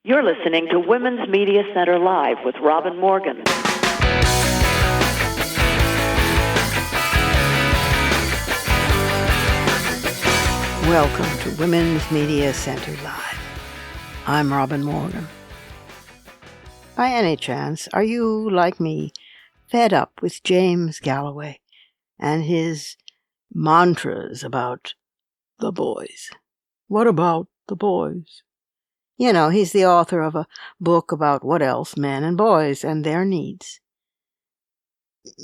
You're listening to Women's Media Center Live with Robin Morgan. Welcome to Women's Media Center Live. I'm Robin Morgan. By any chance, are you, like me, fed up with James Galloway and his mantras about the boys? What about the boys? You know, he's the author of a book about what else? Men and boys and their needs.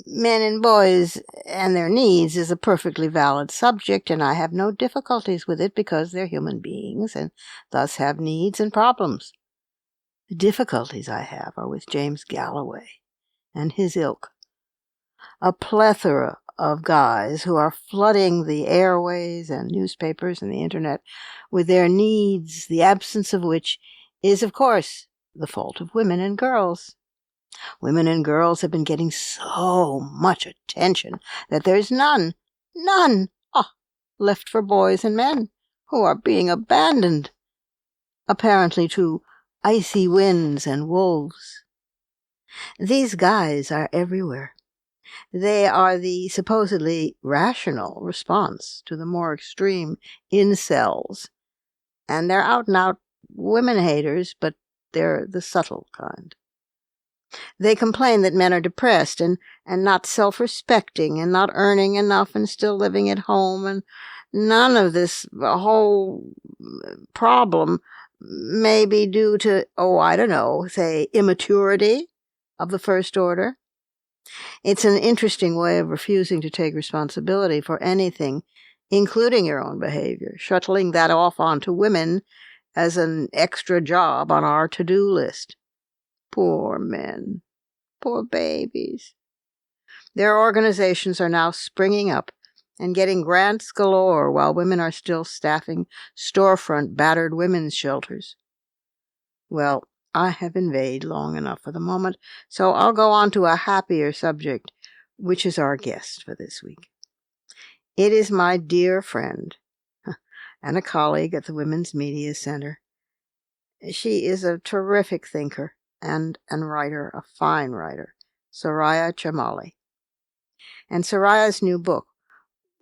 Men and boys and their needs is a perfectly valid subject, and I have no difficulties with it because they're human beings and thus have needs and problems. The difficulties I have are with James Galloway and his ilk. A plethora of guys who are flooding the airways and newspapers and the internet with their needs, the absence of which is, of course, the fault of women and girls. Women and girls have been getting so much attention that there's none left for boys and men, who are being abandoned, apparently to icy winds and wolves. These guys are everywhere. They are the supposedly rational response to the more extreme incels, and they're out-and-out women haters, but they're the subtle kind. They complain that men are depressed and not self-respecting and not earning enough and still living at home, and none of this whole problem may be due to, say, immaturity of the first order. It's an interesting way of refusing to take responsibility for anything, including your own behavior, shuttling that off onto women as an extra job on our to-do list. Poor men. Poor babies. Their organizations are now springing up and getting grants galore while women are still staffing storefront battered women's shelters. Well, I have invaded long enough for the moment, so I'll go on to a happier subject, which is our guest for this week. It is my dear friend and a colleague at the Women's Media Center. She is a terrific thinker and writer, a fine writer, Soraya Chemaly. And Soraya's new book,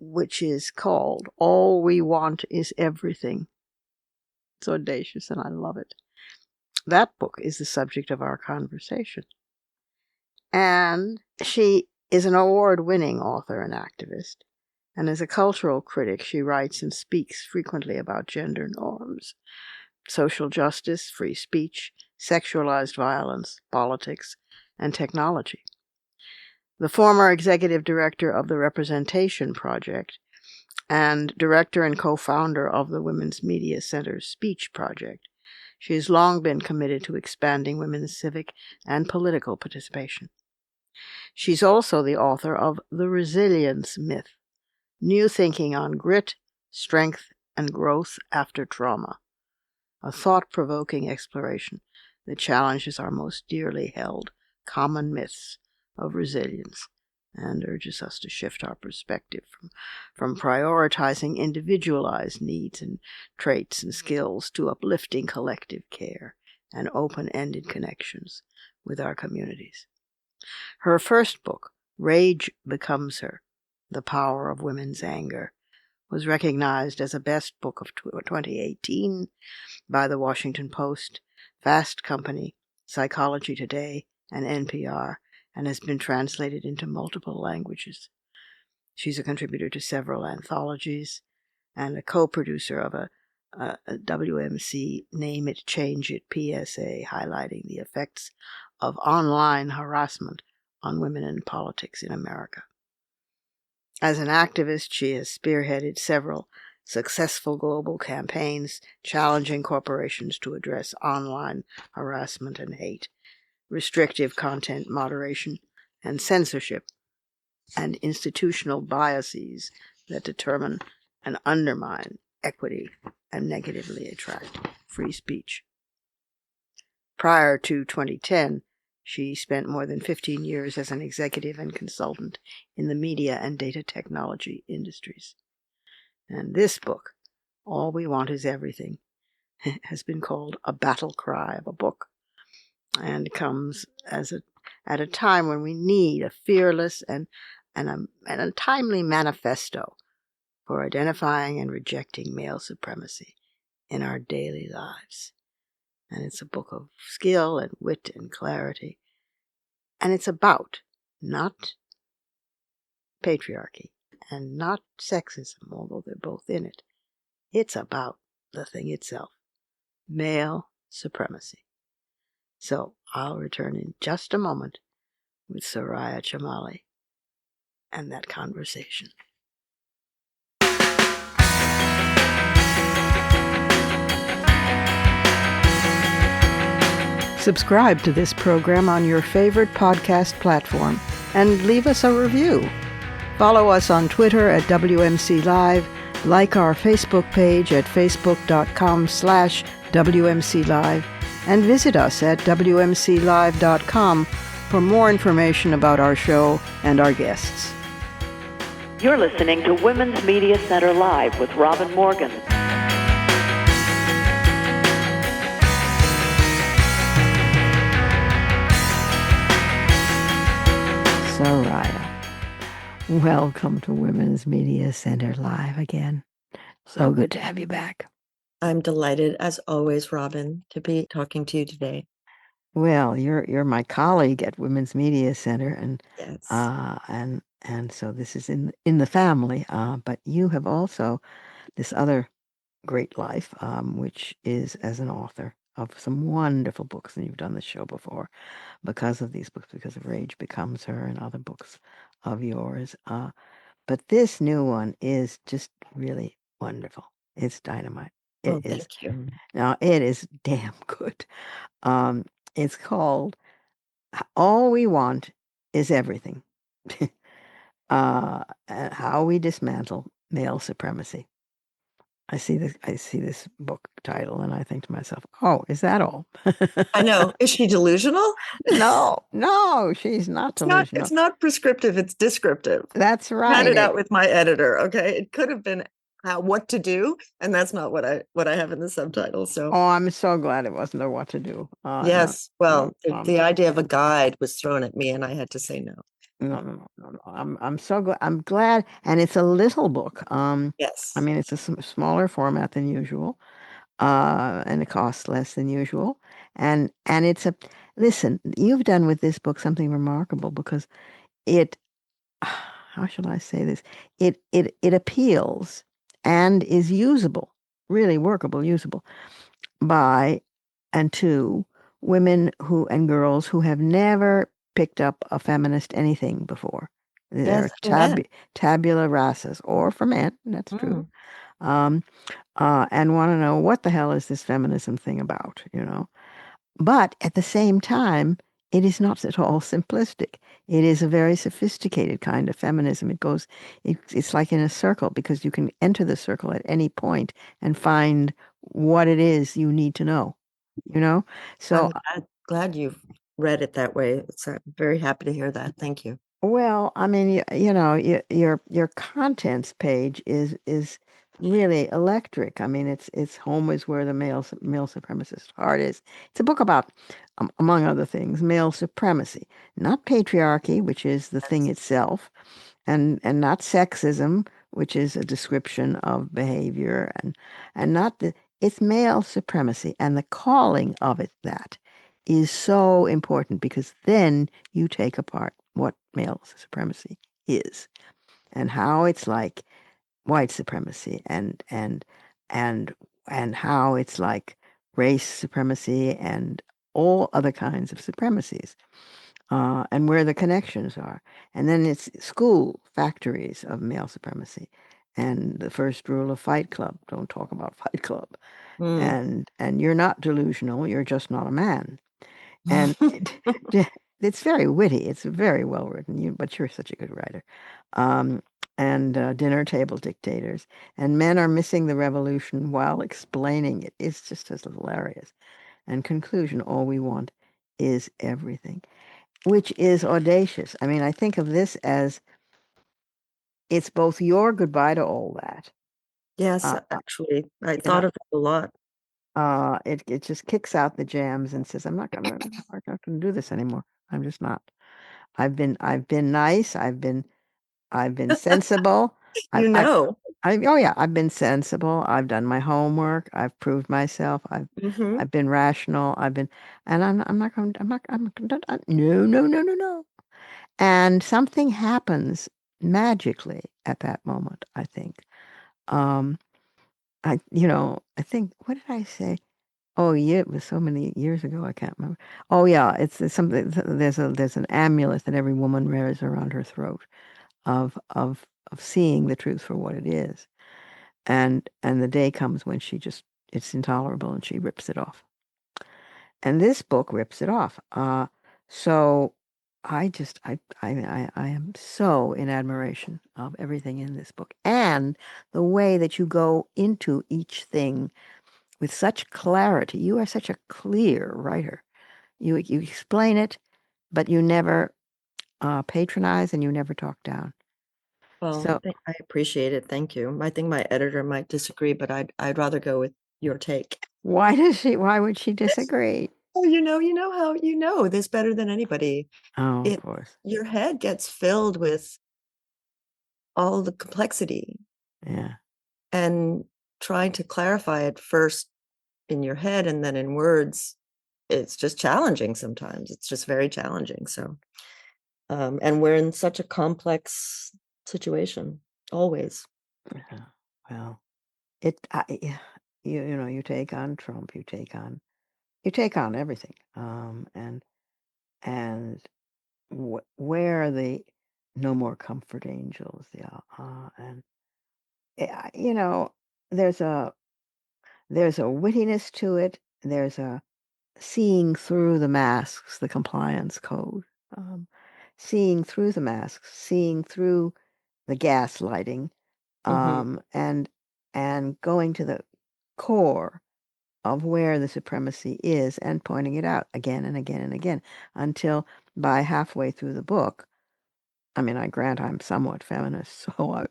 which is called All We Want Is Everything. It's audacious and I love it. That book is the subject of our conversation. And she is an award-winning author and activist. And as a cultural critic, she writes and speaks frequently about gender norms, social justice, free speech, sexualized violence, politics, and technology. The former executive director of the Representation Project and director and co-founder of the Women's Media Center's Speech Project, she has long been committed to expanding women's civic and political participation. She's also the author of The Resilience Myth, New Thinking on Grit, Strength, and Growth After Trauma, a thought-provoking exploration that challenges our most dearly held common myths of resilience and urges us to shift our perspective from prioritizing individualized needs and traits and skills to uplifting collective care and open-ended connections with our communities. Her first book, Rage Becomes Her, The Power of Women's Anger, was recognized as a best book of 2018 by the Washington Post, Fast Company, Psychology Today, and NPR, and has been translated into multiple languages. She's a contributor to several anthologies and a co-producer of a WMC Name It, Change It PSA highlighting the effects of online harassment on women in politics in America. As an activist, she has spearheaded several successful global campaigns challenging corporations to address online harassment and hate, restrictive content moderation, and censorship, and institutional biases that determine and undermine equity and negatively attract free speech. Prior to 2010, she spent more than 15 years as an executive and consultant in the media and data technology industries. And this book, All We Want Is Everything, has been called a battle cry of a book, and comes at a time when we need a fearless and a timely manifesto for identifying and rejecting male supremacy in our daily lives. And it's a book of skill and wit and clarity. And it's about not patriarchy and not sexism, although they're both in it. It's about the thing itself, male supremacy. So I'll return in just a moment with Soraya Chemaly and that conversation. Subscribe to this program on your favorite podcast platform and leave us a review. Follow us on Twitter at WMC Live, like our Facebook page at facebook.com/WMC Live, and visit us at WMCLive.com for more information about our show and our guests. You're listening to Women's Media Center Live with Robin Morgan. Soraya, welcome to Women's Media Center Live again. So good to have you back. I'm delighted, as always, Robin, to be talking to you today. Well, you're my colleague at Women's Media Center, and Yes. and so this is in the family. But you have also this other great life, which is as an author of some wonderful books, and you've done the show before because of these books, because of Rage Becomes Her and other books of yours. But this new one is just really wonderful. It's dynamite. It is. Thank you. Now, it is damn good. It's called All We Want Is Everything. And How We Dismantle Male Supremacy. I see this book title and I think to myself, oh, is that all? I know. Is she delusional? No, she's not delusional. It's not prescriptive, it's descriptive. That's right. I had it out with my editor, okay? It could have been what to do, and that's not what I have in the subtitle. So I'm so glad it wasn't a what to do. yes. The idea of a guide was thrown at me and I had to say no. No. I'm so glad. I'm glad, and it's a little book. Yes. I mean, it's a smaller format than usual, and it costs less than usual. And it's listen. You've done with this book something remarkable because it. How shall I say this? It appeals and is usable, really workable, usable by and to women and girls who have never picked up a feminist anything before. They're tabula rasas, or for men, that's true. And want to know what the hell is this feminism thing about, But at the same time, it is not at all simplistic. It is a very sophisticated kind of feminism. It's like in a circle, because you can enter the circle at any point and find what it is you need to know, So I'm glad you've read it that way. I'm very happy to hear that. Thank you. Well, I mean, your contents page is really electric. I mean, it's home is where the male supremacist heart is. It's a book about, among other things, male supremacy, not patriarchy, which is the thing itself, and not sexism, which is a description of behavior, and not it's male supremacy, and the calling of it that is so important, because then you take apart what male supremacy is and how it's like white supremacy and how it's like race supremacy and all other kinds of supremacies, and where the connections are. And then it's school factories of male supremacy, and the first rule of Fight Club: don't talk about Fight Club. And you're not delusional, you're just not a man. And it's very witty. It's very well written. But you're such a good writer. And Dinner Table Dictators. And Men Are Missing the Revolution While Explaining It. It's just as hilarious. And Conclusion: All We Want Is Everything, which is audacious. I mean, I think of this as it's both your goodbye to all that. Yes, actually, I thought of it a lot. It just kicks out the jams and says, I'm not gonna do this anymore. I'm just not. I've been nice. I've been sensible. I, You I, know. oh yeah, I've been sensible. I've done my homework. I've proved myself. Mhm. I've been rational. And I'm not going. No, no, no, no, no. And something happens magically at that moment. I think. Um, I think. What did I say? Oh yeah, it was so many years ago. I can't remember. Oh yeah, it's something. There's an amulet that every woman wears around her throat of seeing the truth for what it is, and the day comes when it's intolerable and she rips it off. And this book rips it off. So I am so in admiration of everything in this book and the way that you go into each thing with such clarity. You are such a clear writer. You explain it, but you never patronize and you never talk down. Well, So I appreciate it. Thank you. I think my editor might disagree, but I'd rather go with your take. why would she disagree? Oh, you know how you know this better than anybody. Oh, of It course. Your head gets filled with all the complexity, Yeah. and trying to clarify it first in your head and then in words, it's just challenging sometimes. It's just very challenging. So, and we're in such a complex situation always. Yeah. Well, yeah, you take on Trump, you take on everything. And where are the no more comfort angels? Yeah. And you know, there's a wittiness to it. There's a seeing through the masks, the compliance code, um, seeing through the masks, seeing through the gaslighting, Hmm. and going to the core of where the supremacy is and pointing it out again and again and again until by halfway through the book, I mean, I grant I'm somewhat feminist, so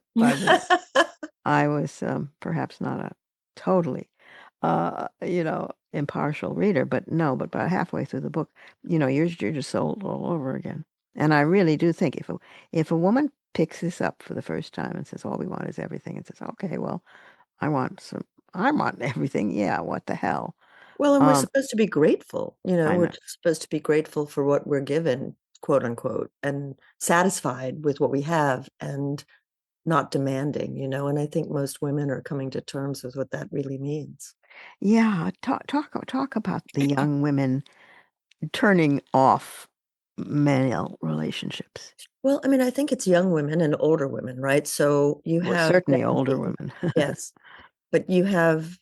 I was perhaps not a totally, impartial reader, but no, but about halfway through the book, you're just sold all over again. And I really do think if a woman picks this up for the first time and says all we want is everything, and says, okay, well, I want some, I want everything. Yeah, what the hell? Well, and we're Um, supposed to be grateful, I we're know. just supposed to be grateful for what we're given, quote unquote, and satisfied with what we have and not demanding, and I think most women are coming to terms with what that really means. Yeah, talk about the young women turning off male relationships. Well, I mean, I think it's young women and older women, right? So you Well, have certainly Gen older Z, women. yes, but you have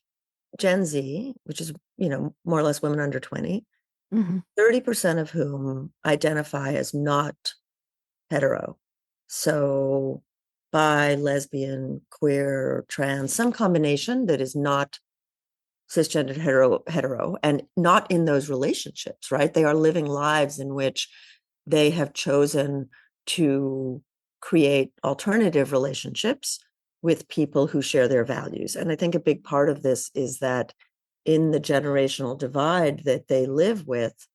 Gen Z, which is, more or less women under 20, Hmm. 30% of whom identify as not hetero. So bi, lesbian, queer, trans, some combination that is not cisgendered hetero, and not in those relationships, right? They are living lives in which they have chosen to create alternative relationships with people who share their values. And I think a big part of this is that in the generational divide that they live with,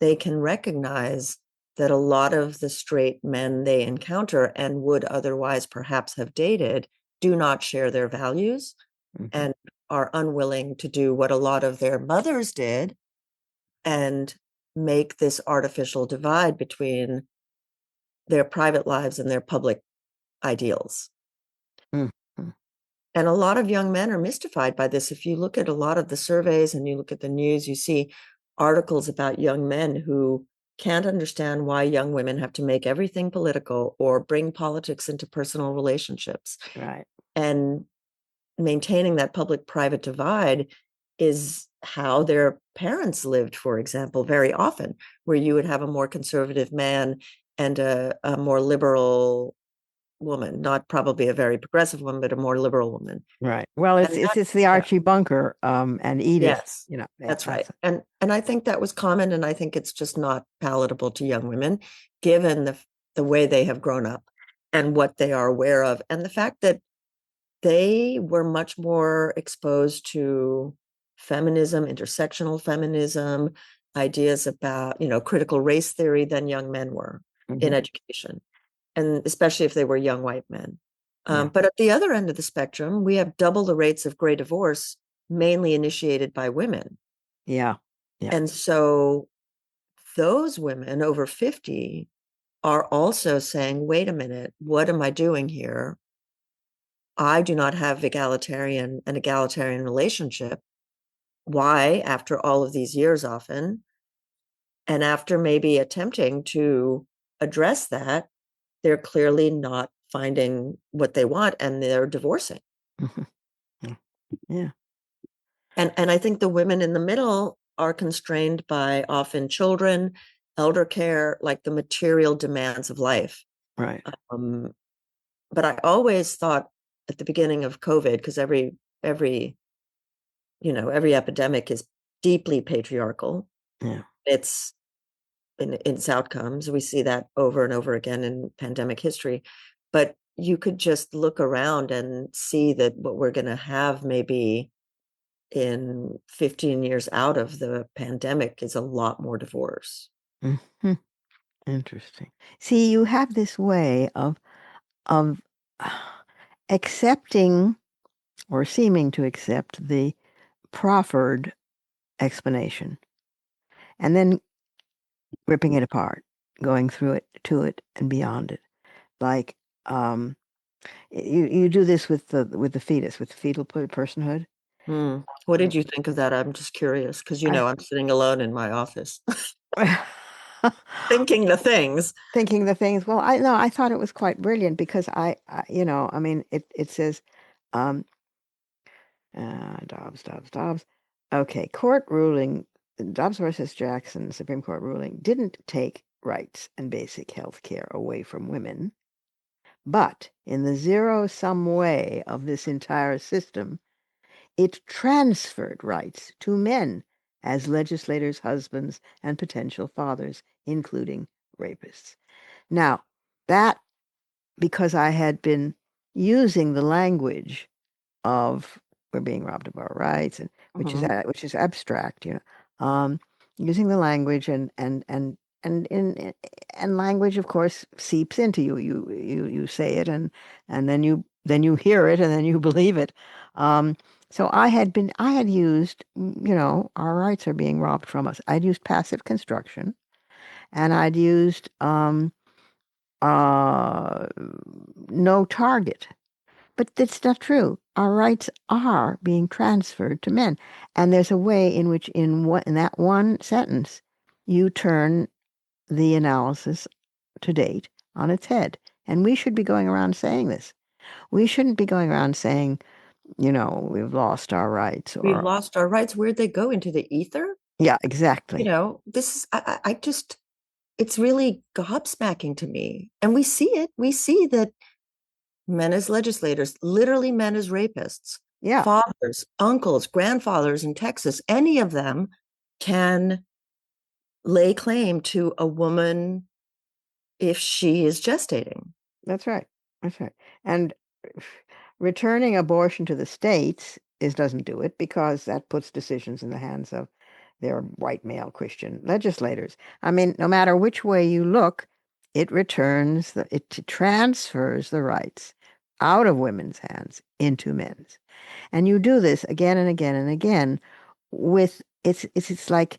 they can recognize that a lot of the straight men they encounter and would otherwise perhaps have dated do not share their values Hmm. and are unwilling to do what a lot of their mothers did and make this artificial divide between their private lives and their public ideals. Hmm. And a lot of young men are mystified by this. If you look at a lot of the surveys and you look at the news, you see articles about young men who can't understand why young women have to make everything political or bring politics into personal relationships. Right. And maintaining that public private divide is how their parents lived, for example, very often, where you would have a more conservative man and a more liberal woman, not probably a very progressive woman, but a more liberal woman. Right. Well, And it's the yeah, Archie Bunker and Edith. yes, Yeah, that's right. And I think that was common, and I think it's just not palatable to young women, given the way they have grown up and what they are aware of, and the fact that they were much more exposed to feminism, intersectional feminism, ideas about, critical race theory than young men were in education, and especially if they were young white men. But at the other end of the spectrum, we have double the rates of gray divorce, mainly initiated by women. Yeah. And so those women over 50 are also saying, wait a minute, what am I doing here? I do not have an egalitarian relationship. Why, after all of these years often, and after maybe attempting to address that, they're clearly not finding what they want and they're divorcing. Yeah. And I think the women in the middle are constrained by often children, elder care, like the material demands of life. Right. But I always thought at the beginning of COVID, because every epidemic is deeply patriarchal. Yeah. It's in its outcomes. We see that over and over again in pandemic history. But you could just look around and see that what we're going to have maybe in 15 years out of the pandemic is a lot more divorce. Mhm. Interesting. See, you have this way of accepting or seeming to accept the proffered explanation and then ripping it apart, going through it, to it, and beyond it. Like you do this with the fetus, with fetal personhood. What did you think of that? I'm just curious because I I'm sitting alone in my office thinking the things. thinking the things. Well, I thought it was quite brilliant because I mean, it says, um, Dobbs. Okay, court ruling, Dobbs versus Jackson, Supreme Court ruling didn't take rights and basic health care away from women, but in the zero-sum way of this entire system, it transferred rights to men as legislators, husbands, and potential fathers, including rapists. Now, that, because I had been using the language of we're being robbed of our rights, and which is abstract, using the language and and language, of course, seeps into you. You say it, and then you hear it, and then you believe it. So I had used, our rights are being robbed from us. I'd used passive construction, and I'd used uh, no target. But that's not true. Our rights are being transferred to men. And there's a way in which in that one sentence, you turn the analysis to date on its head. And we should be going around saying this. We shouldn't be going around saying, we've lost our rights, We've or lost our rights. Where'd they go? Into the ether? yeah, exactly. This is, I just, it's really gobsmacking to me. And we see it. We see that men as legislators, literally men as rapists, Yeah, fathers, uncles, grandfathers in Texas, any of them can lay claim to a woman if she is gestating. that's right. That's right. And returning abortion to the states doesn't do it, because that puts decisions in the hands of their white male Christian legislators. I mean, no matter which way you look, it transfers the rights out of women's hands into men's. And you do this again and again and again with it's like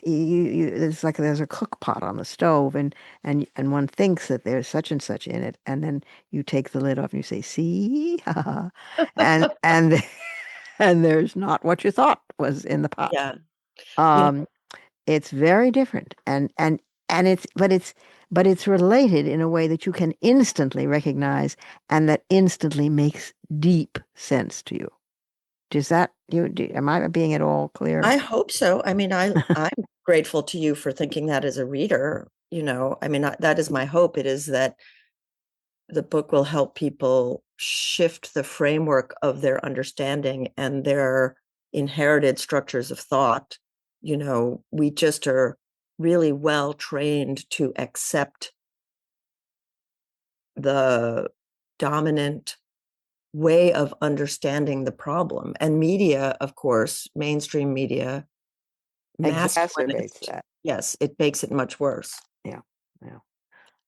it's like there's a cook pot on the stove, and one thinks that there's such and such in it, and then you take the lid off and you say, see, and and there's not what you thought was in the pot. Yeah. um it's very different, and it's related in a way that you can instantly recognize, and that instantly makes deep sense to you. Does that am I being at all clear? I hope so. I mean, I'm grateful to you for thinking that as a reader. I mean, that is my hope. It is that the book will help people shift the framework of their understanding and their inherited structures of thought. We just are really well trained to accept the dominant way of understanding the problem. And media, of course, mainstream media, Exacerbates that. Yes, it makes it much worse. Yeah.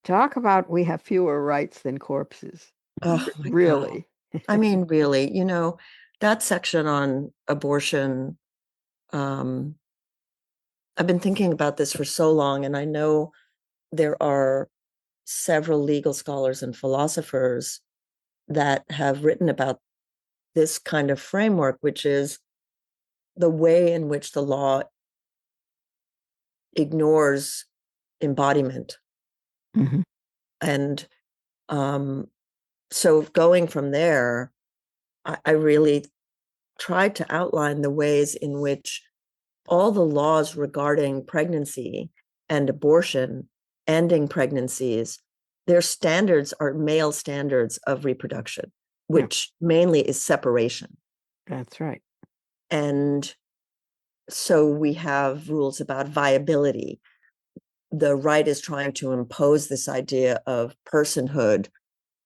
Talk about we have fewer rights than corpses. Oh my Really? God. I mean, really, that section on abortion, I've been thinking about this for so long, and I know there are several legal scholars and philosophers that have written about this kind of framework, which is the way in which the law ignores embodiment. Mm-hmm. And so going from there, I really tried to outline the ways in which all the laws regarding pregnancy and abortion, ending pregnancies, their standards are male standards of reproduction, which mainly is separation. That's right. And so we have rules about viability. The right is trying to impose this idea of personhood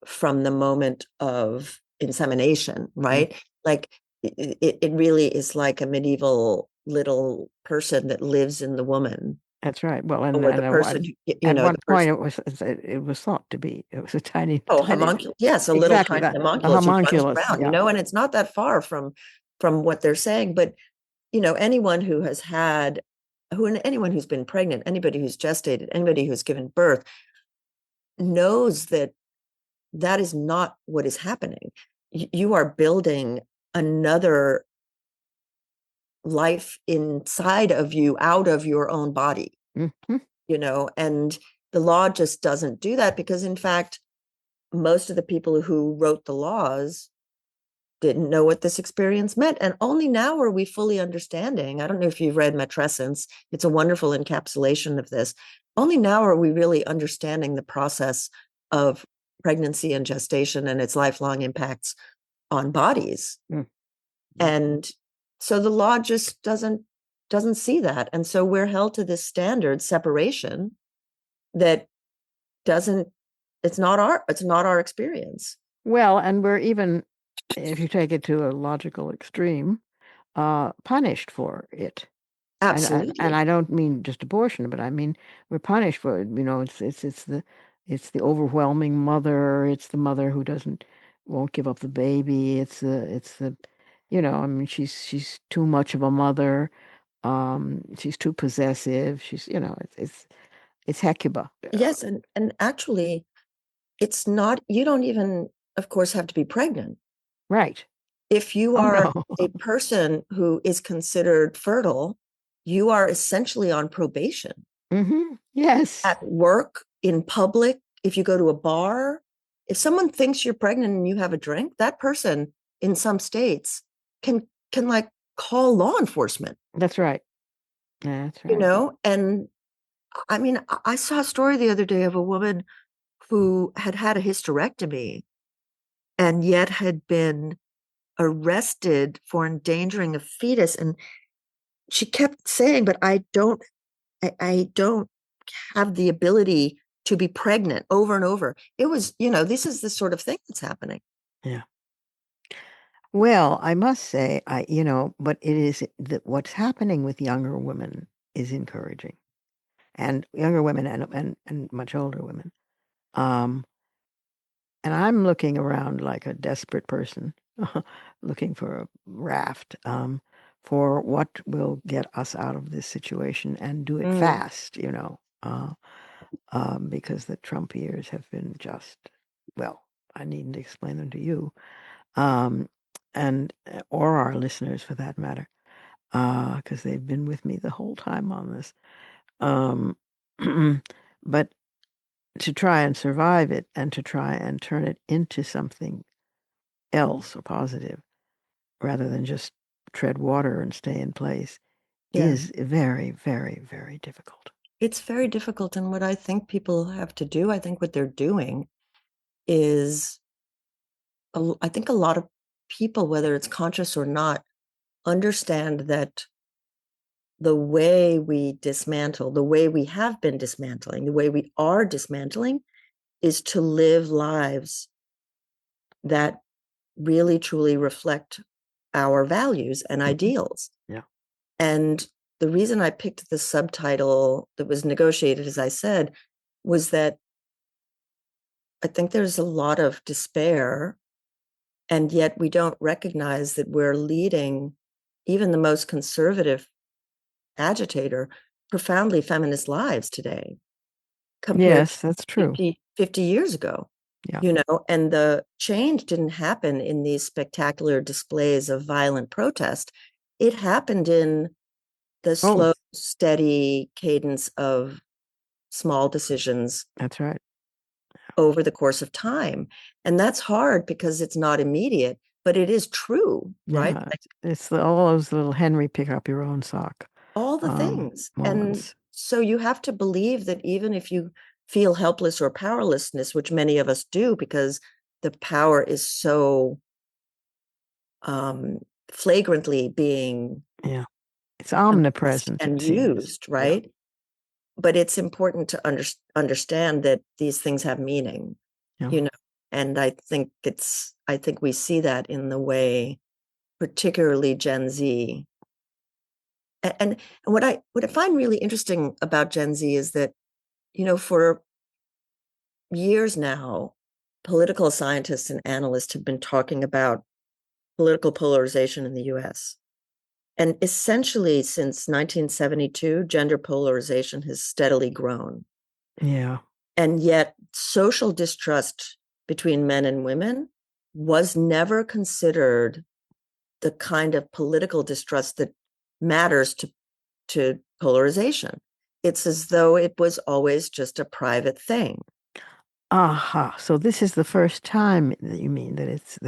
from the moment of insemination, right? Mm-hmm. Like it really is like a medieval little person that lives in the woman. That's right. Well, and the person, at one point it was thought to be. It was a tiny homunculus. Yes, a little tiny homunculus who runs around, and it's not that far from what they're saying. But anyone who has had, anyone who's been pregnant, anybody who's gestated, anybody who's given birth knows that is not what is happening. You are building another life inside of you, out of your own body. Mm-hmm. And the law just doesn't do that, because in fact, most of the people who wrote the laws didn't know what this experience meant. And only now are we fully understanding. I don't know if you've read Matrescence. It's a wonderful encapsulation of this. Only now are we really understanding the process of pregnancy and gestation and its lifelong impacts on bodies. Mm. And so the law just doesn't see that. And so we're held to this standard separation that it's not our experience. Well, and we're even, if you take it to a logical extreme, punished for it. Absolutely. And I don't mean just abortion, but I mean we're punished for it. It's the overwhelming mother. It's the mother who won't give up the baby. It's the I mean she's too much of a mother. She's too possessive. She's it's Hecuba. Yes, and actually, it's not. You don't even, of course, have to be pregnant. Right. If you are a person who is considered fertile, you are essentially on probation. Mm-hmm. Yes. At work, in public, if you go to a bar, if someone thinks you're pregnant and you have a drink, that person in some states can like call law enforcement. That's right. That's right. And I mean, I saw a story the other day of a woman who had had a hysterectomy and yet had been arrested for endangering a fetus. And she kept saying, but I don't have the ability to be pregnant, over and over. It was, this is the sort of thing that's happening. Yeah. Well, I must say, but it is that what's happening with younger women is encouraging, and younger women and much older women. And I'm looking around like a desperate person, looking for a raft, for what will get us out of this situation and do it fast, because the Trump years have been well, I needn't explain them to you, and or our listeners for that matter, because they've been with me the whole time on this. But to try and survive it and to try and turn it into something else or positive rather than just tread water and stay in place is very, very, very difficult. It's very difficult. And what I think people have to do, I think what they're doing is, I think a lot of people, whether it's conscious or not, understand that the way we dismantle, the way we have been dismantling, the way we are dismantling is to live lives that really truly reflect our values and ideals. Yeah. And the reason I picked the subtitle that was negotiated, as I said, was that I think there's a lot of despair, and yet we don't recognize that we're leading even the most conservative agitator profoundly feminist lives today compared Yes, that's to true. 50 years ago. Yeah. And the change didn't happen in these spectacular displays of violent protest. It happened in the slow, steady cadence of small decisions That's right. over the course of time. And that's hard because it's not immediate, but it is true, right? Yeah, it's all those little Henry pick up your own sock All the things. And moments. so you have to believe that even if you feel helpless or powerlessness, which many of us do because the power is so flagrantly being Yeah, it's omnipresent, it and seems. used, right? But it's important to understand that these things have meaning, Yeah. and I think we see that in the way, particularly Gen Z. And what I find really interesting about Gen Z is that, for years now, political scientists and analysts have been talking about political polarization in the US. And essentially, since 1972, gender polarization has steadily grown. Yeah. And yet, social distrust between men and women was never considered the kind of political distrust that matters to polarization. It's as though it was always just a private thing. Aha. So this is the first time that you mean that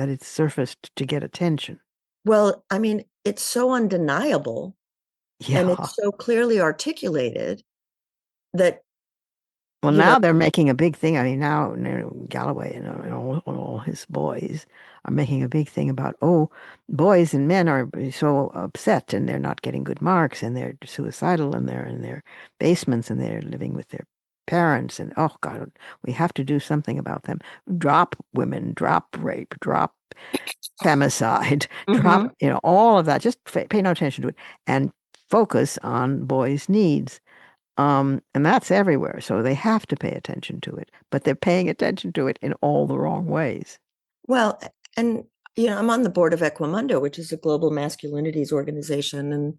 it's surfaced to get attention. Well, I mean, it's so undeniable and Yeah. it's so clearly articulated that, Well, now they're making a big thing. I mean, now Galloway and all his boys are making a big thing about, boys and men are so upset and they're not getting good marks and they're suicidal and they're in their basements and they're living with their parents and, oh God, we have to do something about them. Drop women, drop rape, drop femicide, drop, all of that. Just pay no attention to it and focus on boys' needs. And that's everywhere. So they have to pay attention to it, but they're paying attention to it in all the wrong ways. Well, and I'm on the board of Equimundo, which is a global masculinities organization,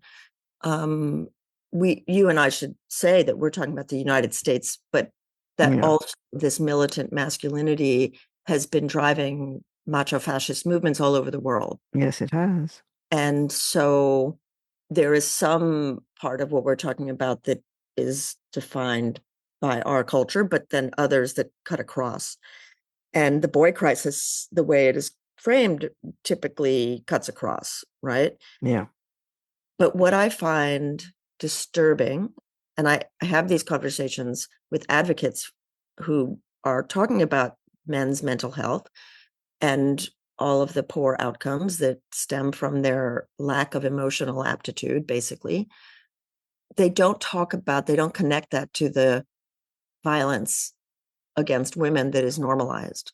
and you and I should say that we're talking about the United States, but that also this militant masculinity has been driving macho fascist movements all over the world. Yes, it has. And so there is some part of what we're talking about that is defined by our culture, but then others that cut across. And the boy crisis, the way it is framed, typically cuts across, right? Yeah. But what I find disturbing, and I have these conversations with advocates who are talking about men's mental health and all of the poor outcomes that stem from their lack of emotional aptitude, basically. They don't connect that to the violence against women that is normalized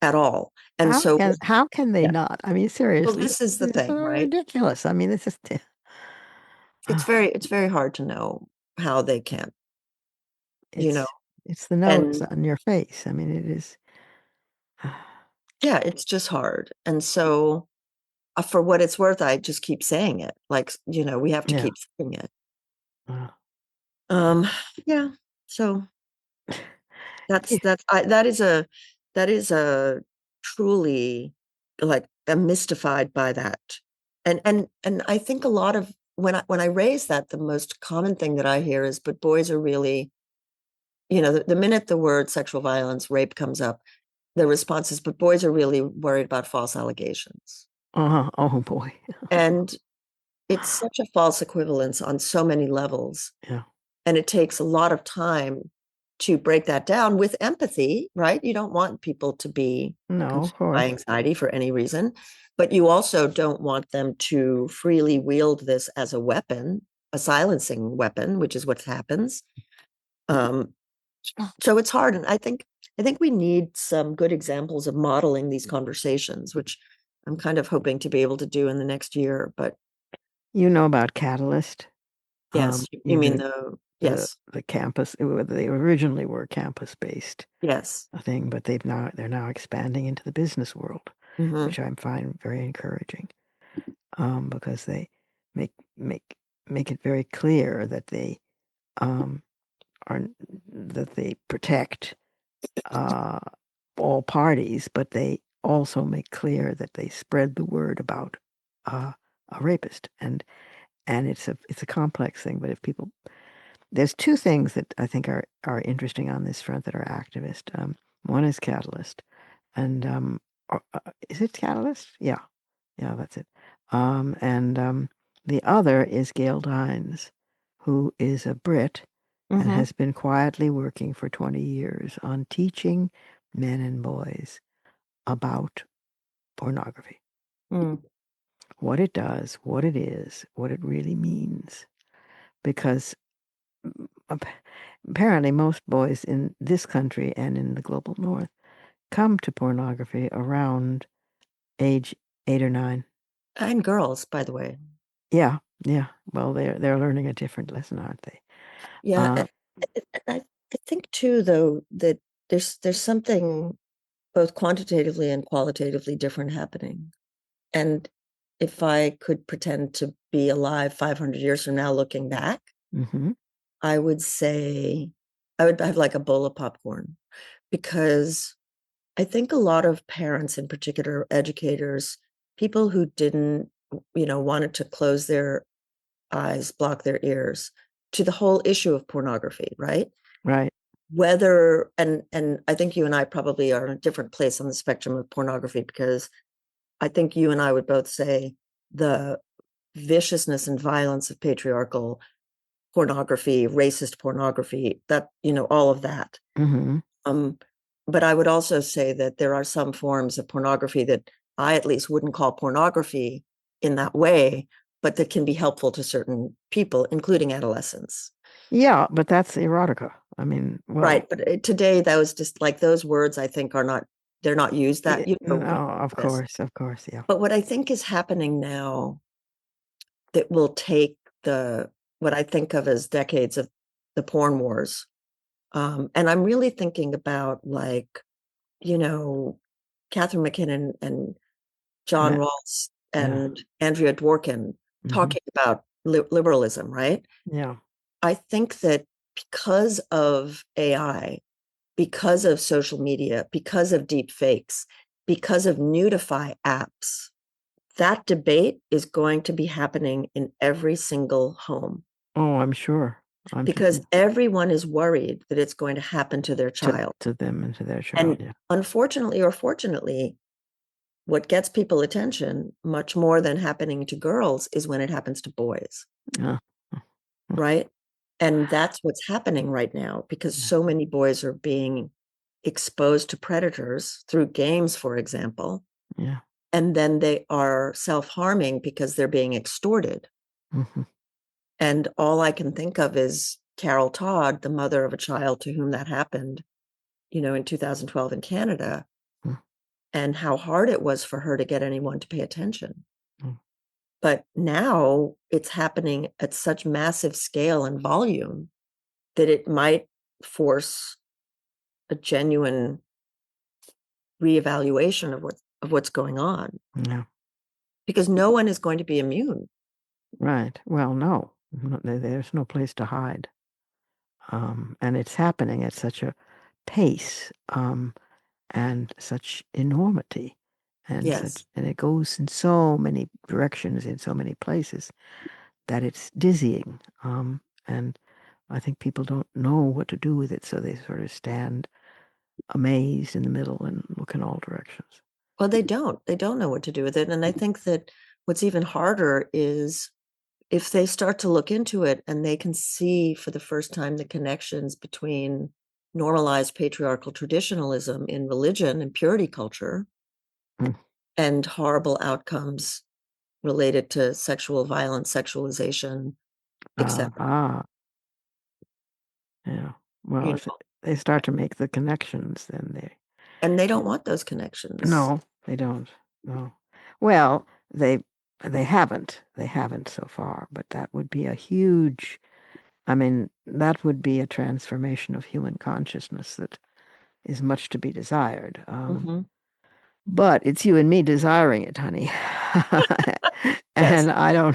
at all. And how can they not? I mean, seriously. Well, this is the thing, so right? Ridiculous. I mean, it's just it's very hard to know how they can. It's the nose on your face. I mean, it is. Yeah, it's just hard. And so, for what it's worth, I just keep saying it. Like, we have to keep saying it. Yeah. So that is a truly, like, I'm mystified by that. And I think a lot of when I raise that, the most common thing that I hear is, but boys are really, the minute the word sexual violence, rape comes up, the response is, but boys are really worried about false allegations. Oh boy. And it's such a false equivalence on so many levels. Yeah. And it takes a lot of time to break that down with empathy, right? You don't want people to be consumed by anxiety for any reason, but you also don't want them to freely wield this as a weapon, a silencing weapon, which is what happens. So it's hard, and I think we need some good examples of modeling these conversations, which I'm kind of hoping to be able to do in the next year. But You know about Catalyst? yes, you mean the campus. They originally were campus-based yes. thing, but they're now expanding into the business world, Hmm. which I find very encouraging, because they make make it very clear that they um, that they protect uh, all parties, but they also make clear that they spread the word about a rapist, and it's a complex thing. But if people, there's two things that I think are interesting on this front that are activist. One is Catalyst, and is it Catalyst? Yeah, that's it. And the other is Gail Dines, who is a Brit and Hmm. has been quietly working for 20 years on teaching men and boys about pornography, Mm. what it does, what it is, what it really means. Because apparently most boys in this country and in the global north come to pornography around age 8 or 9. And girls, by the way. Yeah, yeah. Well, they're learning a different lesson, aren't they? Yeah, Uh, I think too, though, that there's something both quantitatively and qualitatively different happening. And if I could pretend to be alive 500 years from now, looking back, mm-hmm. I would say I would have like a bowl of popcorn, because I think a lot of parents, in particular educators, people who didn't, wanted to close their eyes, block their ears to the whole issue of pornography, right? Right. Whether, and I think you and I probably are in a different place on the spectrum of pornography, because I think you and I would both say the viciousness and violence of patriarchal pornography, racist pornography, that, all of that. Mm-hmm. But I would also say that there are some forms of pornography that I at least wouldn't call pornography in that way, but that can be helpful to certain people, including adolescents. Yeah, but that's erotica. I mean, well, Right. But today, that was just like those words, I think, they're not used that, no, of this. course, yeah. But what I think is happening now that will take what I think of as decades of the porn wars. And I'm really thinking about, like, Catherine McKinnon and John Yeah, Rawls yeah, and Andrea Dworkin mm-hmm. talking about liberalism, right? Yeah, I think that because of AI, because of social media, because of deep fakes, because of nudify apps, that debate is going to be happening in every single home, oh, I'm sure. because everyone is worried that it's going to happen to their child. To them and to their child. And Yeah, unfortunately or fortunately, what gets people attention much more than happening to girls is when it happens to boys, yeah, right? And that's what's happening right now, because so many boys are being exposed to predators through games, for example, yeah. and then they are self-harming because they're being extorted. Mm-hmm. And all I can think of is Carol Todd, the mother of a child to whom that happened, in 2012 in Canada, Mm-hmm. and how hard it was for her to get anyone to pay attention. Mm-hmm. But now it's happening at such massive scale and volume that it might force a genuine reevaluation of what's going on, Yeah, because no one is going to be immune. right. Well, no, there's no place to hide. And it's happening at such a pace, and such enormity, Yes. and it goes in so many directions, in so many places, that it's dizzying. And I think people don't know what to do with it, so they sort of stand amazed in the middle and look in all directions. Well, they don't know what to do with it. And I think that what's even harder is if they start to look into it and they can see for the first time the connections between normalized patriarchal traditionalism in religion and purity culture Mm. and horrible outcomes related to sexual violence, sexualization, etc. Ah, yeah. Well, You it's know, they start to make the connections, then And they don't want those connections. no, they don't. No. Well, they haven't. They haven't so far, but that would be a huge, I mean, that would be a transformation of human consciousness that is much to be desired. Mm-hmm. But it's you and me desiring it, honey. Yes. And I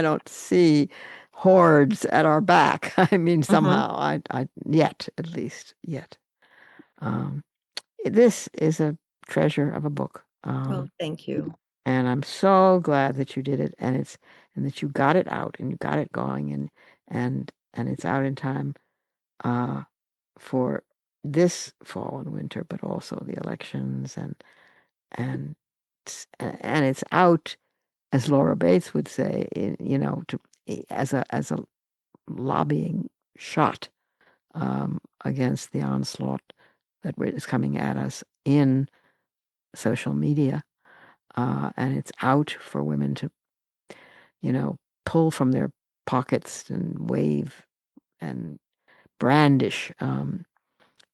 don't see hordes at our back. I mean, somehow, I yet, at least, yet. This is a treasure of a book. Well, thank you. And I'm so glad that you did it, and that you got it out and you got it going, and it's out in time for this fall and winter, but also the elections, and it's out, as Laura Bates would say, as a lobbying shot against the onslaught that is coming at us in social media. And it's out for women to, pull from their pockets and wave and brandish,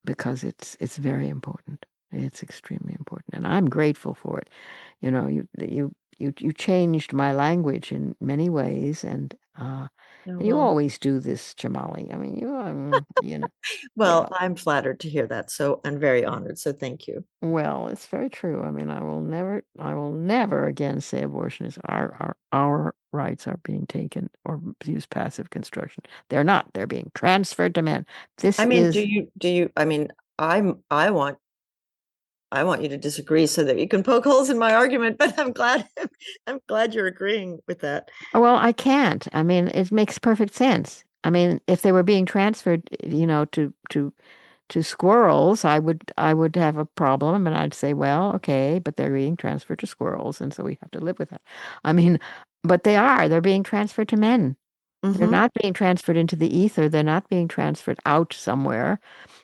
because it's very important. It's extremely important, and I'm grateful for it. You changed my language in many ways, and you Well, always do this, Chemaly. I mean, well, I'm flattered to hear that. So I'm very honored. So thank you. Well, it's very true. I mean, I will never again say abortion is our rights are being taken or use passive construction. They're not. They're being transferred to men. This I mean, is. do you, I mean, I want you to disagree so that you can poke holes in my argument, but I'm glad you're agreeing with that. Well, I can't. I mean, it makes perfect sense. I mean, if they were being transferred, to squirrels, I would have a problem, and I'd say, well, okay, but they're being transferred to squirrels, and so we have to live with that. I mean, but they're being transferred to men. They're not being transferred into the ether. They're not being transferred out somewhere,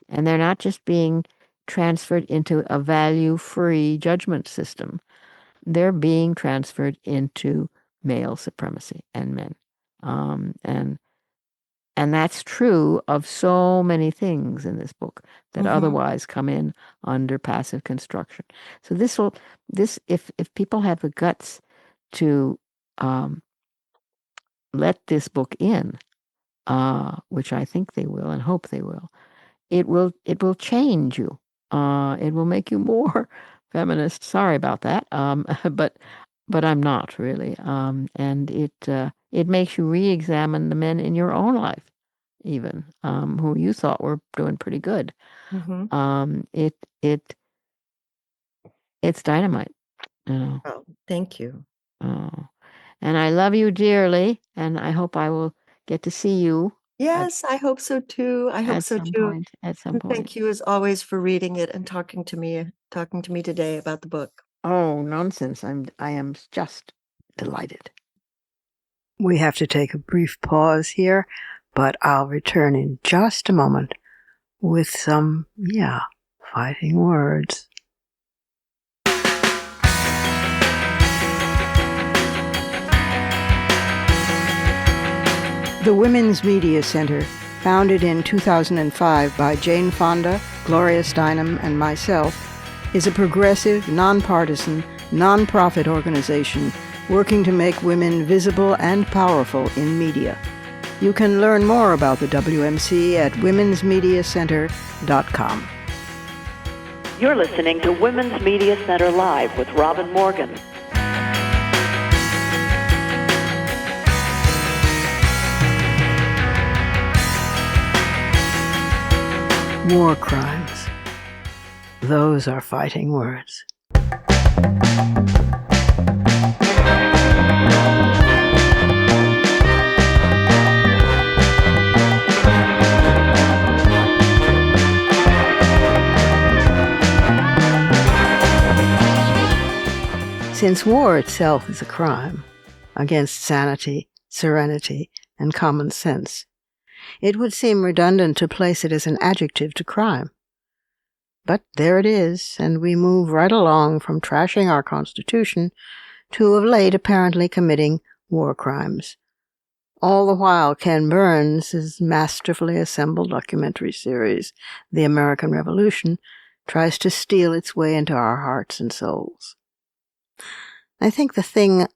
and they're not just being transferred into a value-free judgment system. They're being transferred into male supremacy and men. And that's true of so many things in this book that otherwise come in under passive construction. So if people have the guts to let this book in, which I think they will and hope they will, it will change you. It will make you more feminist. Sorry about that. But I'm not really. And it makes you re-examine the men in your own life, even who you thought were doing pretty good. It's dynamite. Oh, thank you. Oh, and I love you dearly, and I hope I will get to see you. Yes, I hope so too. I hope so too. At some And point. thank you as always for reading it and talking to me today about the book. Oh, nonsense. I am just delighted. We have to take a brief pause here, but I'll return in just a moment with some, fighting words. The Women's Media Center, founded in 2005 by Jane Fonda, Gloria Steinem, and myself, is a progressive, nonpartisan, nonprofit organization working to make women visible and powerful in media. You can learn more about the WMC at womensmediacenter.com. You're listening to Women's Media Center Live with Robin Morgan. War crimes. Those are fighting words. Since war itself is a crime against sanity, serenity, and common sense, it would seem redundant to place it as an adjective to crime. But there it is, and we move right along from trashing our Constitution to of late apparently committing war crimes. All the while, Ken Burns' masterfully assembled documentary series, The American Revolution, tries to steal its way into our hearts and souls. I think the thing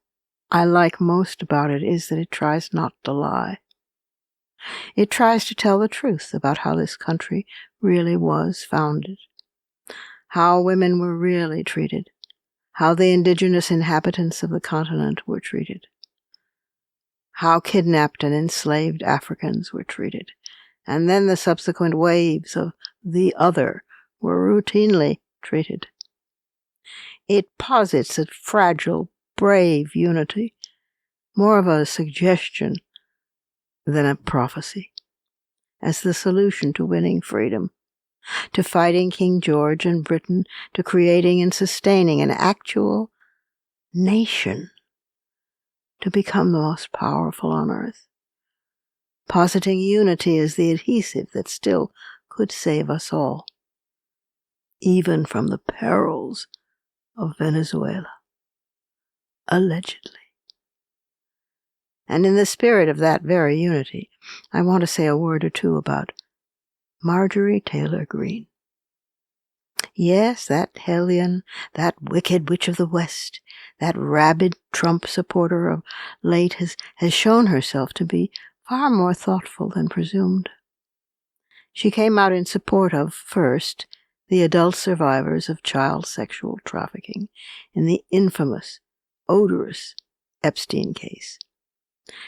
I like most about it is that it tries not to lie. It tries to tell the truth about how this country really was founded, how women were really treated, how the indigenous inhabitants of the continent were treated, how kidnapped and enslaved Africans were treated, and then the subsequent waves of the other were routinely treated. It posits a fragile, brave unity, more of a suggestion than a prophecy, as the solution to winning freedom, to fighting King George and Britain, to creating and sustaining an actual nation, to become the most powerful on earth, positing unity as the adhesive that still could save us all, even from the perils of Venezuela, allegedly. And in the spirit of that very unity, I want to say a word or two about Marjorie Taylor Greene. Yes, that hellion, that wicked witch of the West, that rabid Trump supporter of late has shown herself to be far more thoughtful than presumed. She came out in support of, first, the adult survivors of child sexual trafficking in the infamous, odorous Epstein case.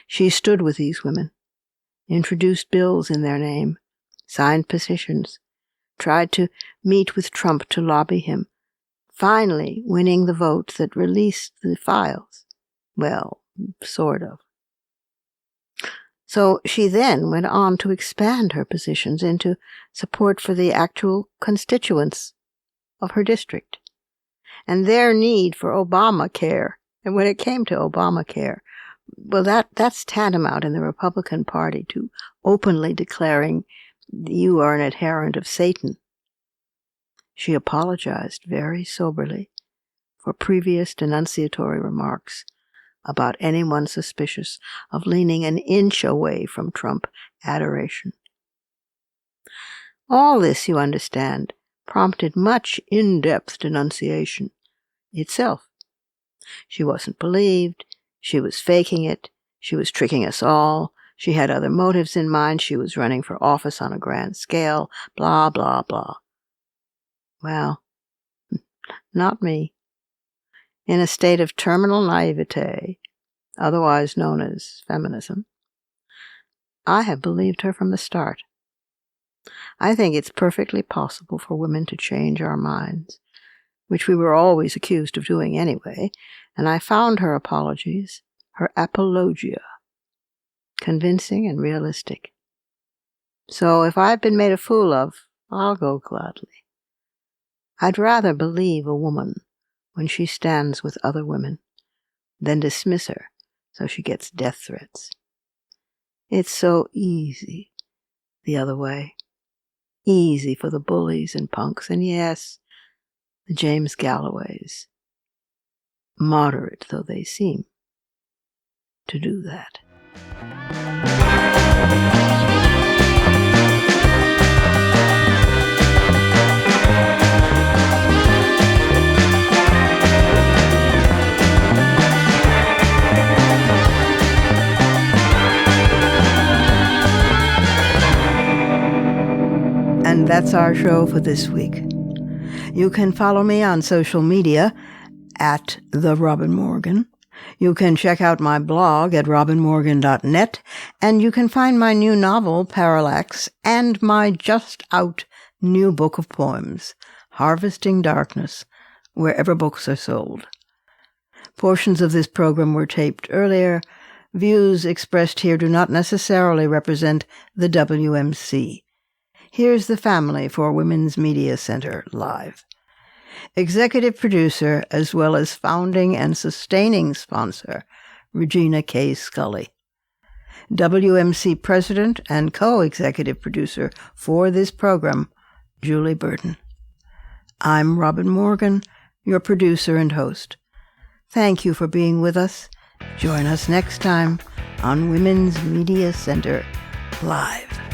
She stood with these women, introduced bills in their name, signed petitions, tried to meet with Trump to lobby him, finally winning the vote that released the files. Well, sort of. So she then went on to expand her positions into support for the actual constituents of her district and their need for Obamacare. And when it came to Obamacare, well, that's tantamount in the Republican Party to openly declaring you are an adherent of Satan. She apologized very soberly for previous denunciatory remarks about anyone suspicious of leaning an inch away from Trump adoration. All this, you understand, prompted much in-depth denunciation itself. She wasn't believed. She was faking it. She was tricking us all. She had other motives in mind. She was running for office on a grand scale. Blah, blah, blah. Well, not me. In a state of terminal naivete, otherwise known as feminism, I have believed her from the start. I think it's perfectly possible for women to change our minds, which we were always accused of doing anyway, and I found her apologies, her apologia, convincing and realistic. So if I've been made a fool of, I'll go gladly. I'd rather believe a woman when she stands with other women than dismiss her so she gets death threats. It's so easy the other way. Easy for the bullies and punks, and yes, the James Galloways, moderate though they seem, to do that. And that's our show for this week. You can follow me on social media at The Robin Morgan. You can check out my blog at robinmorgan.net, and you can find my new novel, Parallax, and my just-out new book of poems, Harvesting Darkness, wherever books are sold. Portions of this program were taped earlier. Views expressed here do not necessarily represent the WMC. Here's the family for Women's Media Center Live. Executive producer, as well as founding and sustaining sponsor, Regina K. Scully. WMC president and co-executive producer for this program, Julie Burton. I'm Robin Morgan, your producer and host. Thank you for being with us. Join us next time on Women's Media Center Live.